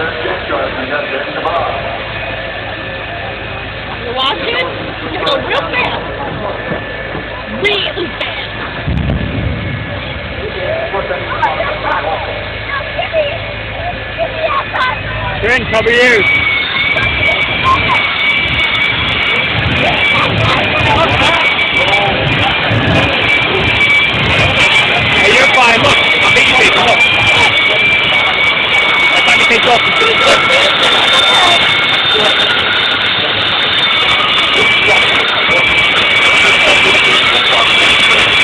You watch it? You go real fast. Really fast. Here in a couple years.